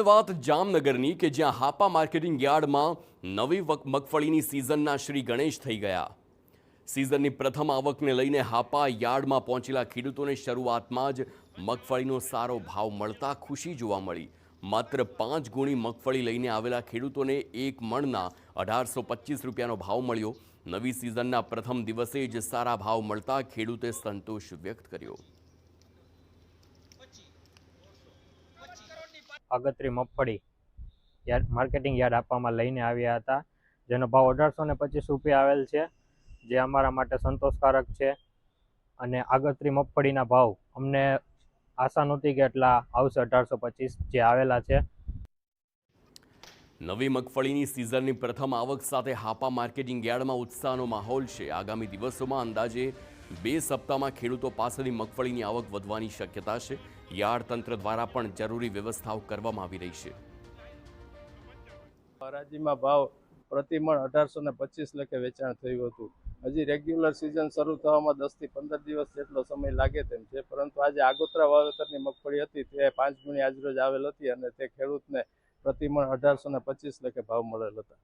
હવે વાત જામનગરની કે જ્યાં હાપા માર્કેટિંગ યાર્ડમાં નવી મગફળીની સિઝનના શ્રી ગણેશ થઈ ગયા। સિઝનની પ્રથમ આવકને લઈને હાપા યાર્ડમાં પહોંચેલા ખેડૂતોને શરૂઆતમાં જ મગફળીનો સારો ભાવ મળતા ખુશી જોવા મળી। માત્ર 5 ગુણી મગફળી લઈને આવેલા ખેડૂતોને એક મણના 1825 રૂપિયાનો ભાવ મળ્યો। નવી સિઝનના પ્રથમ દિવસે જ સારા ભાવ મળતા ખેડૂતે સંતોષ વ્યક્ત કર્યો। આગતરી મગફળી માર્કેટિંગ યાર્ડ આપવામાં લઈને આવ્યા હતા, જેનો ભાવ 1825 રૂપિયા આવેલ છે, જે અમારા માટે સંતોષકારક છે। અને આગતરી મગફળીના ભાવ અમને આશા નહોતી કે એટલા આવશે, 1825 જે આવેલા છે। નવી મગફળીની સિઝનની પ્રથમ આવક સાથે હાપા માર્કેટિંગ યાર્ડમાં ઉત્સાહનો માહોલ છે। આગામી દિવસોમાં અંદાજે 2 સપ્તાહમાં ખેડૂતો પાસેની મગફળીની આવક વધવાની શક્યતા છે। યાર્ડ તંત્ર દ્વારા પણ જરૂરી વ્યવસ્થાઓ કરવામાં આવી રહી છે। હરાજીમાં ભાવ પ્રતિમણ 1825 લેખે વેચાણ થયું હતું। હજી રેગ્યુલર સિઝન શરૂ થવામાં 10 થી 15 દિવસ જેટલો સમય લાગે તેમ છે, પરંતુ આજે આગોતરા વાવેતરની મગફળી હતી તે 5 ગુણી આજરોજ આવેલ હતી અને તે ખેડૂતને પ્રતિમણ 1825 લેખે ભાવ મળેલ હતા।